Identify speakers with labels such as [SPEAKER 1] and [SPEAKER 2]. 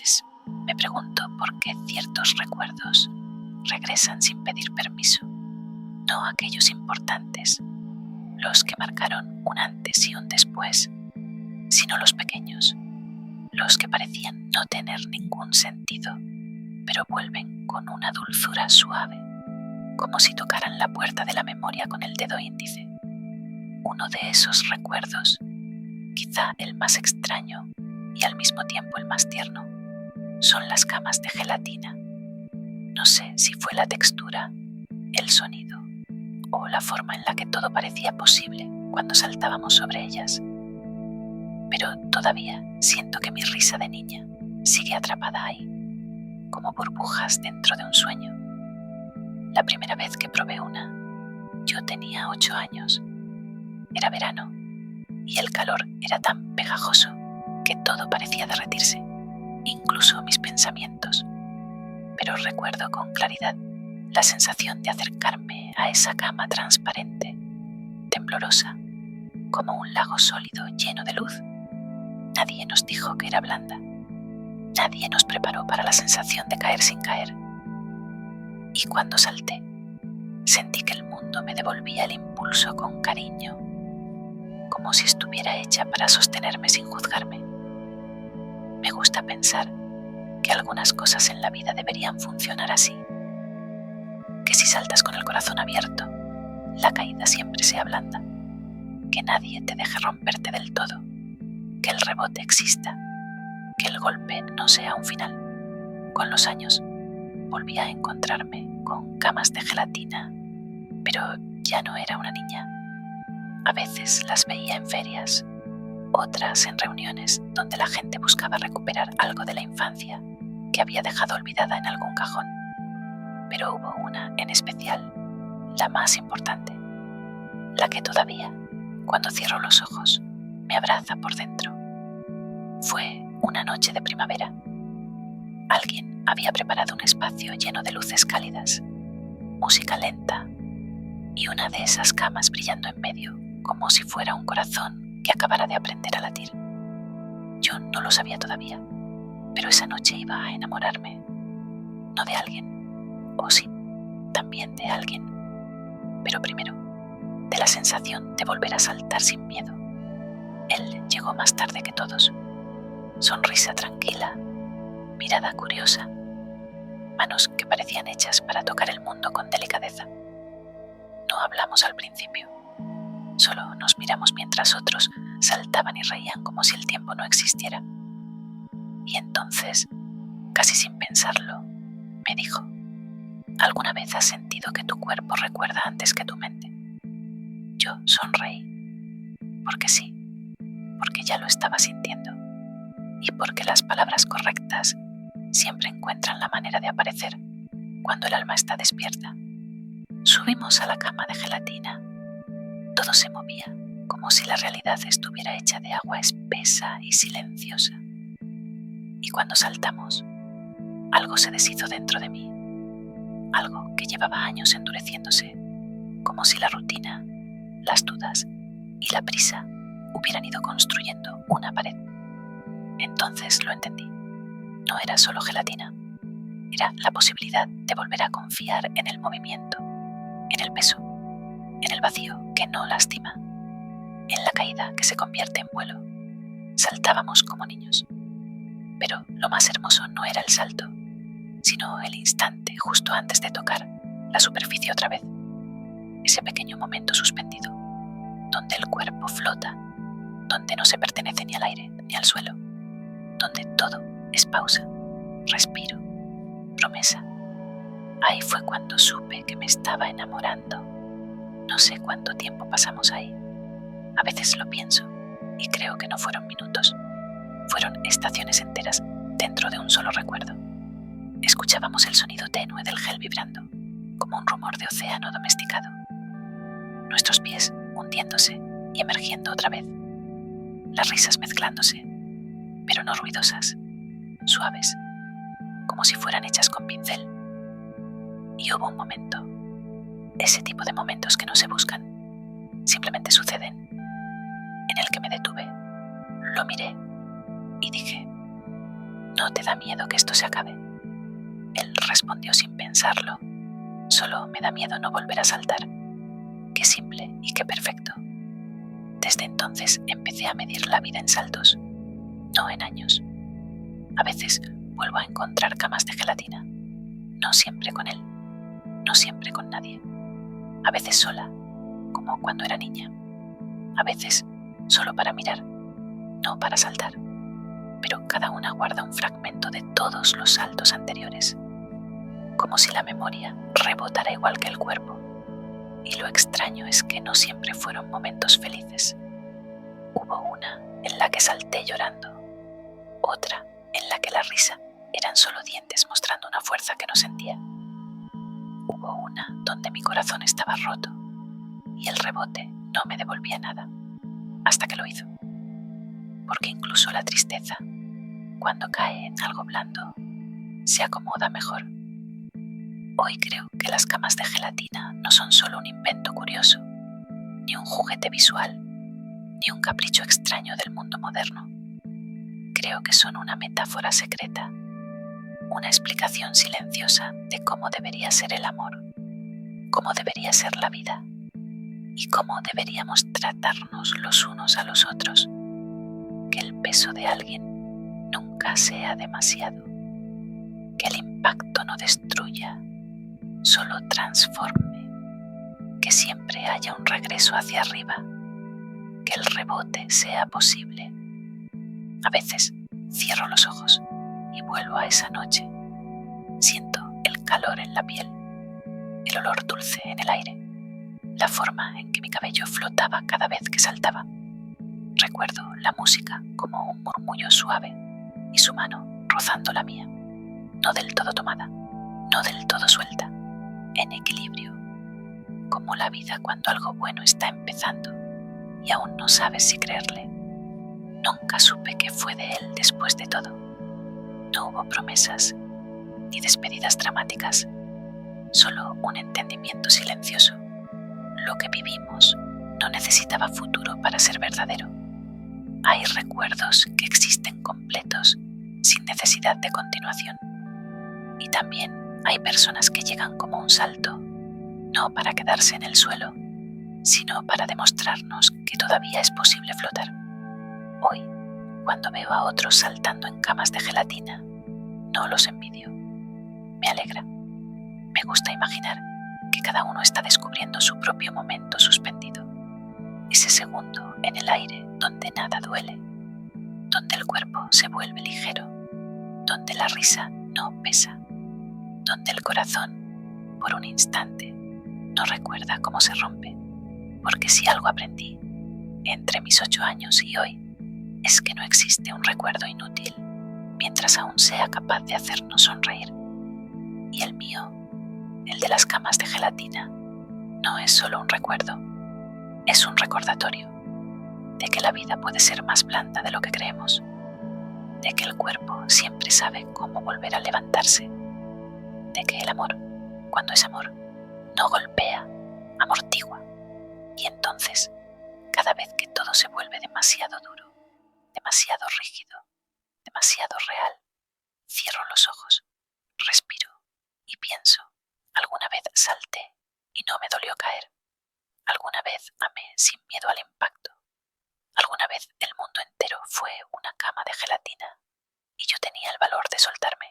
[SPEAKER 1] veces me pregunto por qué ciertos recuerdos regresan sin pedir permiso, no aquellos importantes, los que marcaron un antes y un después, sino los pequeños, los que parecían no tener ningún sentido, pero vuelven con una dulzura suave, como si tocaran la puerta de la memoria con el dedo índice. Uno de esos recuerdos, quizá el más extraño y al mismo tiempo el más tierno, son las camas de gelatina. No sé si fue la textura, el sonido o la forma en la que todo parecía posible cuando saltábamos sobre ellas, pero todavía siento que mi risa de niña sigue atrapada ahí, como burbujas dentro de un sueño. La primera vez que probé una, yo tenía 8 años. Era verano y el calor era tan pegajoso que todo parecía derretirse, incluso mis pensamientos. Pero recuerdo con claridad la sensación de acercarme a esa cama transparente, temblorosa, como un lago sólido lleno de luz. Nadie nos dijo que era blanda. Nadie nos preparó para la sensación de caer sin caer. Y cuando salté, sentí que el mundo me devolvía el impulso con cariño, como si estuviera hecha para sostenerme sin juzgarme. Me gusta pensar que algunas cosas en la vida deberían funcionar así, que si saltas con el corazón abierto, la caída siempre sea blanda, que nadie te deje romperte del todo, que el rebote exista, que el golpe no sea un final. Con los años volví a encontrarme con camas de gelatina, pero ya no era una niña. A veces las veía en ferias, otras en reuniones donde la gente buscaba recuperar algo de la infancia que había dejado olvidada en algún cajón. Pero hubo una en especial, la más importante, la que todavía, cuando cierro los ojos, me abraza por dentro. Fue una noche de primavera. Alguien había preparado un espacio lleno de luces cálidas, música lenta y una de esas camas brillando en medio, como si fuera un corazón que acabara de aprender a latir. Yo no lo sabía todavía, pero esa noche iba a enamorarme, no de alguien, o sí, también de alguien, pero primero de la sensación de volver a saltar sin miedo. Él llegó más tarde que todos. Sonrisa tranquila, mirada curiosa, manos que parecían hechas para tocar el mundo con delicadeza. No hablamos al principio, solo nos miramos mientras otros saltaban y reían como si el tiempo no existiera. Y entonces, casi sin pensarlo, me dijo: ¿alguna vez has sentido que tu cuerpo recuerda antes que tu mente? Yo sonreí, porque sí, porque ya lo estaba sintiendo, y porque las palabras correctas siempre encuentran la manera de aparecer cuando el alma está despierta. Subimos a la cama de gelatina. Todo se movía, como si la realidad estuviera hecha de agua espesa y silenciosa. Y cuando saltamos, algo se deshizo dentro de mí, algo que llevaba años endureciéndose, como si la rutina, las dudas y la prisa hubieran ido construyendo una pared. Entonces lo entendí. No era solo gelatina, era la posibilidad de volver a confiar en el movimiento, en el peso, en el vacío que no lastima, en la caída que se convierte en vuelo. Saltábamos como niños, pero lo más hermoso no era el salto, sino el instante justo antes de tocar la superficie otra vez, ese pequeño momento suspendido, donde el cuerpo flota, donde no se pertenece ni al aire ni al suelo, donde todo es pausa, respiro, promesa. Ahí fue cuando supe que me estaba enamorando. No sé cuánto tiempo pasamos ahí. A veces lo pienso y creo que no fueron minutos. Fueron estaciones enteras dentro de un solo recuerdo. Escuchábamos el sonido tenue del gel vibrando, como un rumor de océano domesticado. Nuestros pies hundiéndose y emergiendo otra vez. Las risas mezclándose, pero no ruidosas, suaves, como si fueran hechas con pincel. Y hubo un momento, ese tipo de momentos que no se buscan, simplemente suceden, en el que me detuve, lo miré y dije: ¿No te da miedo que esto se acabe? Él respondió sin pensarlo. Solo me da miedo no volver a saltar. Qué simple y qué perfecto. Desde entonces empecé a medir la vida en saltos, no en años. A veces vuelvo a encontrar camas de gelatina. No siempre con él, no siempre con nadie. A veces sola, como cuando era niña. A veces solo para mirar, no para saltar. Pero cada una guarda un fragmento de todos los saltos anteriores, como si la memoria rebotara igual que el cuerpo. Y lo extraño es que no siempre fueron momentos felices. Hubo una en la que salté llorando, otra en la que la risa eran solo dientes mostrando una fuerza que no sentía. Hubo una donde mi corazón estaba roto y el rebote no me devolvía nada, hasta que lo hizo. Porque incluso la tristeza, cuando cae en algo blando, se acomoda mejor. Hoy creo que las camas de gelatina no son solo un invento curioso, ni un juguete visual, ni un capricho extraño del mundo moderno. Creo que son una metáfora secreta, una explicación silenciosa de cómo debería ser el amor, cómo debería ser la vida y cómo deberíamos tratarnos los unos a los otros. Que el peso de alguien nunca sea demasiado, que el impacto no destruya, solo transforme, que siempre haya un regreso hacia arriba, que el rebote sea posible. A veces cierro los ojos y vuelvo a esa noche. Siento el calor en la piel, el olor dulce en el aire, la forma en que mi cabello flotaba cada vez que saltaba. Recuerdo la música como un murmullo suave y su mano rozando la mía, no del todo tomada, no del todo suelta, en equilibrio, como la vida cuando algo bueno está empezando y aún no sabes si creerle. Nunca supe qué fue de él después de todo. No hubo promesas ni despedidas dramáticas, solo un entendimiento silencioso. Lo que vivimos no necesitaba futuro para ser verdadero. Hay recuerdos que existen completos, sin necesidad de continuación. Y también hay personas que llegan como un salto, no para quedarse en el suelo, sino para demostrarnos que todavía es posible flotar. Hoy, cuando veo a otros saltando en camas de gelatina, no los envidio. Me alegra. Me gusta imaginar que cada uno está descubriendo su propio momento suspendido. Ese segundo en el aire donde nada duele, donde el cuerpo se vuelve ligero, donde la risa no pesa, donde el corazón, por un instante, no recuerda cómo se rompe. Porque si algo aprendí entre mis 8 años y hoy, es que no existe un recuerdo inútil mientras aún sea capaz de hacernos sonreír. Y el mío, el de las camas de gelatina, no es solo un recuerdo, es un recordatorio de que la vida puede ser más blanda de lo que creemos, de que el cuerpo siempre sabe cómo volver a levantarse, de que el amor, cuando es amor, no golpea, amortigua, y entonces, cada vez que todo se vuelve demasiado duro, demasiado rígido, demasiado real, cierro los ojos, respiro y pienso, alguna vez salté y no me dolió caer, alguna vez amé sin miedo al impacto, alguna vez el mundo entero fue una cama de gelatina y yo tenía el valor de soltarme.